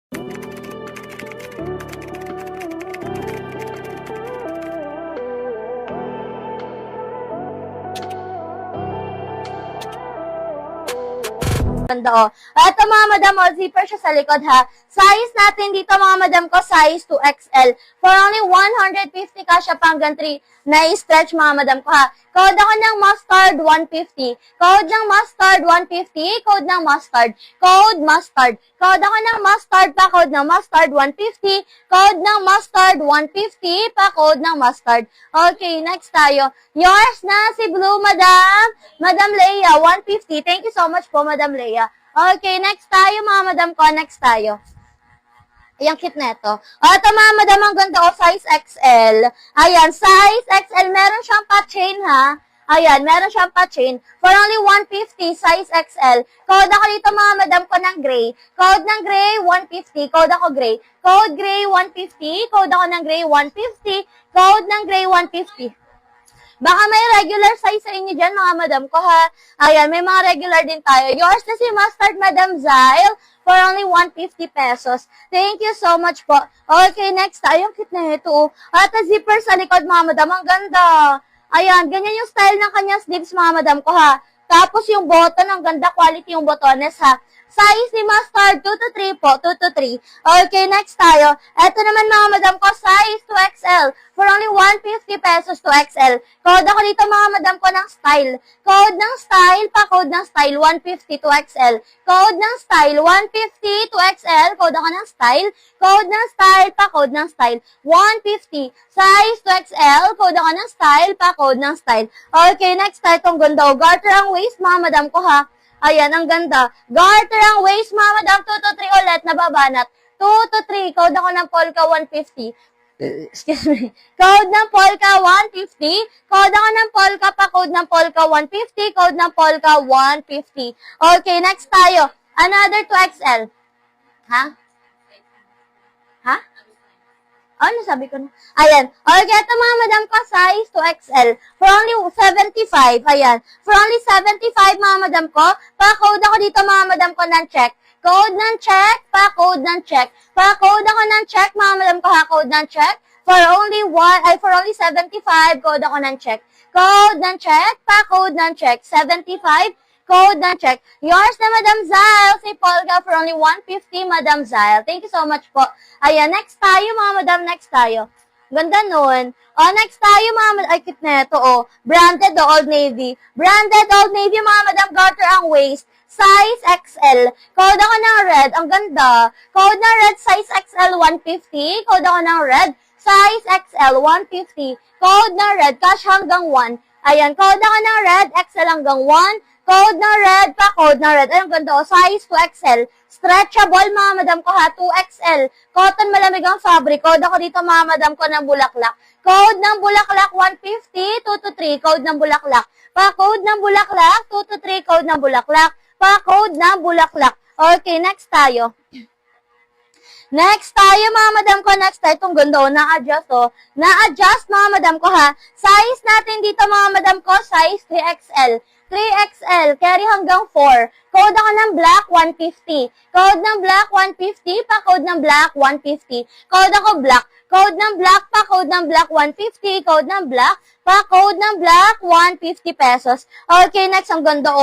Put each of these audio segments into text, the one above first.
Ganda, oh. Ito mga madam, oh, zipper siya sa likod, ha. Size natin dito mga madam ko, size 2XL. For only 150 kasya pa hanggang 3 na i-stretch mga madam ko, ha. Code ako ng mustard 150. Code ng mustard 150. Code ng mustard. Code mustard. Code ako ng mustard pa. Code ng mustard 150. Code ng mustard 150 pa. Code ng mustard. Okay, next tayo. Yours na si Blue, madam. Madam Leia, 150. Thank you so much po, Madam Leia. Okay, next tayo mga madam ko. Next tayo. Ayan, cute na ito. Ito mga madam, ang ganda o, size XL. Ayan, size XL. Meron siyang pa-chain, ha. Ayan, meron siyang pa-chain. For only 150, size XL. Code ako dito mga madam ko ng gray. Code ng gray, 150. Code ako gray. Code gray, 150. Code ako ng gray, 150. Code ng gray, 150. Baka may regular size sa inyo dyan, mga madam ko, ha. Ayan, may mga regular din tayo. Yours na si Mustard, Madam Zyle, for only 150 pesos. Thank you so much po. Okay, next tayo. Ang cute na ito. At zipper sa likod, mga madam. Ang ganda. Ayan, ganyan yung style ng kanyang sleeves, mga madam ko, ha. Tapos yung button, ang ganda quality yung botones, ha. Size ni Mustard, 2 to 3 po, 2 to 3. Okay, next tayo. Ito naman mga madam ko, size 2XL. For only 150 pesos to XL. Code ako dito mga madam ko ng style. Code ng style, pa code ng style, 150 to XL. Code ng style, 150 to XL. Code ako ng style. Code ng style, pa code ng style, 150. Size 2XL. Code ako ng style, pa code ng style. Okay, next tayo itong ganda. Garter ang waist mga madam ko, ha. Ayan, ang ganda. Garter ang waist, mga madam. 2 to 3 ulit, nababanat. 2 to 3. Code ako ng Polka 150. Excuse me. Code ng Polka 150. Code ako ng Polka pa. Code ng Polka 150. Code ng Polka 150. Okay, next tayo. Another 2XL. Ha? Ha? Ano sabi ko na? Ayan. Okay, ito mga madam ko, size 2XL. For only 75. Ayan. For only 75, mga madam ko. Pa-code ako dito, mga madam ko, ng check. Code ng check. Pa-code ng check. Pa-code ako ng check, mga madam ko, ha. Code ng check. For only 75, code ako ng check. Code ng check. Pa-code ng check. 75. Code ng check. Yours na, Madam Zyle. Si Polka for only 150, Madam Zyle. Thank you so much po. Ayan, next tayo, mga madam. Next tayo. Ganda nun. Next tayo, mga madam. Ay, cute na ito, Branded, Old Navy. Branded, Old Navy, mga madam. Garter ang waist. Size XL. Code ako ng red. Ang ganda. Code ng red, size XL, 150. Code ako ng red. Size XL, 150. Code ng red, cash hanggang 1. Ayan, code ako ng red, XL hanggang 1. Code ng red pa, code ng red. Ay, ang ganda, size 2XL. Stretchable, mga madam ko, ha, 2XL. Cotton, malamig ang fabric. Code ako dito, mga madam ko, ng bulaklak. Code ng bulaklak, 150, 2 to 3. Code ng bulaklak. Pa-code ng bulaklak, 2 to 3. Code ng bulaklak. Pa-code ng bulaklak. Okay, next tayo. Next tayo, mga madam ko. Next tayo, itong ganda, na-adjust, Na-adjust, mga madam ko, ha. Size natin dito, mga madam ko, size 3XL. 3XL, carry hanggang 4. Code ako ng black, 150. Code ng black, 150. Pa-code ng black, 150. Code ako black. Code ng black, pa-code ng black, 150. Code ng black, pa-code ng black, 150 pesos. Okay, next, ang ganda,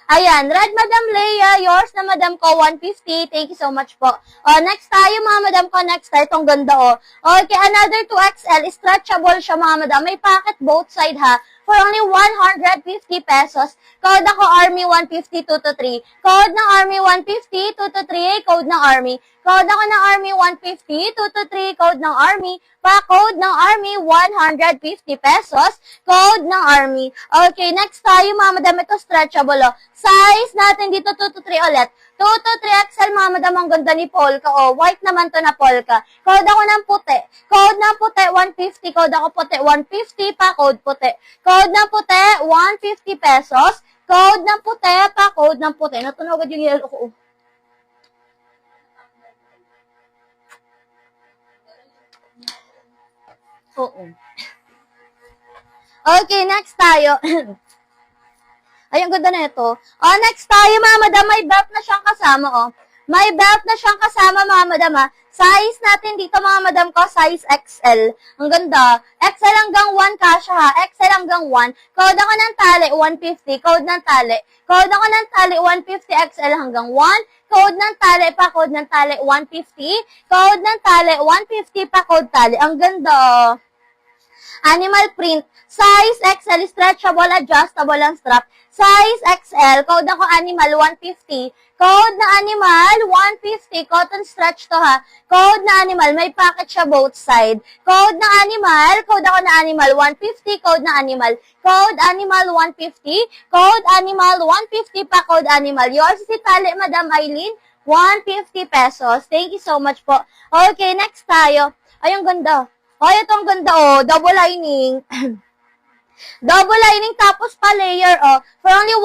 Ayan, red, Madam Leia. Yours na, madam ko, 150. Thank you so much po. Next tayo, mga madam ko. Next tayo, itong ganda, Okay, another 2XL. Stretchable siya, mga madam. May pocket both side, ha. For only 150 pesos. Code ako Army 150, 2 to 3. Code ng Army 150, 2 to 3. Code ng Army. Code ako ng Army 150, 2 to 3. Code ng Army. Pa-code ng Army, 150 pesos. Code ng Army. Okay, next tayo, mga madam. Ito stretchable, Size natin dito, 2 to 3 ulit. 2 to 3XL, mga madam, ang ganda ni Polka, White naman to na Polka. Code ako ng puti. Code ng puti, 150. Code ako puti, 150 pa, code puti. Code ng puti, 150 pesos. Code ng puti pa, code ng puti. Natunog yung yellow ko, Oo. Okay, next tayo. Ay, ang ganda na ito. Next tayo, mga madam. May belt na siyang kasama, May belt na siyang kasama, mga madam, ha. Size natin dito, mga madam ko, size XL. Ang ganda. XL hanggang 1 kasha, ha. XL hanggang 1. Code ako ng tali, 150. Code ng tali. Code ako ng tali, 150 XL hanggang 1. Code ng tali, pa code ng tali, 150. Code ng tali, 150 pa code tali. Ang ganda. Animal print. Size XL, stretchable, adjustable ang strap. Size XL, code ako animal, 150. Code na animal, 150. Cotton stretch to, ha. Code na animal, may packet siya both side. Code na animal, code ako na animal, 150. Code na animal, code animal, 150. Code animal, 150 pa code animal. Yours si tali, Madam Eileen, 150 pesos. Thank you so much po. Okay, next tayo. Ay, ang ganda. Ay, itong ganda, oh. Double lining. Double lining tapos pa layer, oh. For only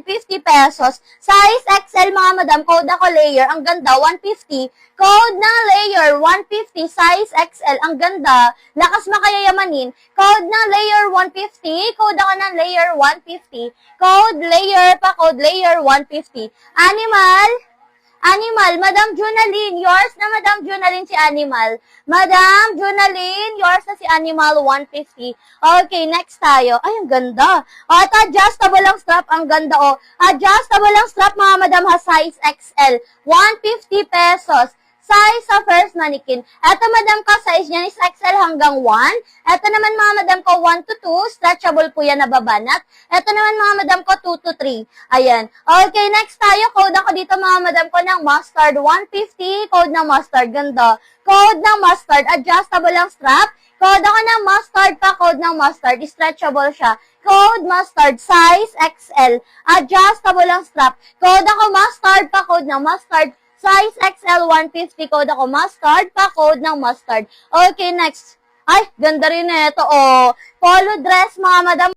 150 pesos. Size XL, mga madam. Code ako layer. Ang ganda, 150. Code ng layer, 150. Size XL. Ang ganda. Lakas makayayamanin. Code ng layer, 150. Code ako ng layer, 150. Code layer pa, code layer, 150. Animal, Madam Junaline, yours na Madam Junaline si Animal. Madam Junaline, yours na si Animal, 150. Okay, next tayo. Ay, ang ganda. O, ito, adjustable ang strap. Ang ganda, o. Adjustable ang strap, mga madam, ha, size XL. 150 pesos. Size sa first mannequin. Ito, madam ko, size niya is XL hanggang 1. Ito naman, mga madam ko, 1 to 2. Stretchable po yan na babanat. Ito naman, mga madam ko, 2 to 3. Ayan. Okay, next tayo. Code ako dito, mga madam ko, ng mustard. 150. Code ng mustard. Ganda. Code ng mustard. Adjustable ang strap. Code ako ng mustard pa. Code ng mustard. Stretchable siya. Code mustard. Size XL. Adjustable ang strap. Code ako mustard pa. Code ng mustard. Size XL 150, code ako mustard, pa code ng mustard. Okay, next. Ay, ganda rin ito, oh. Polo dress, mga madam.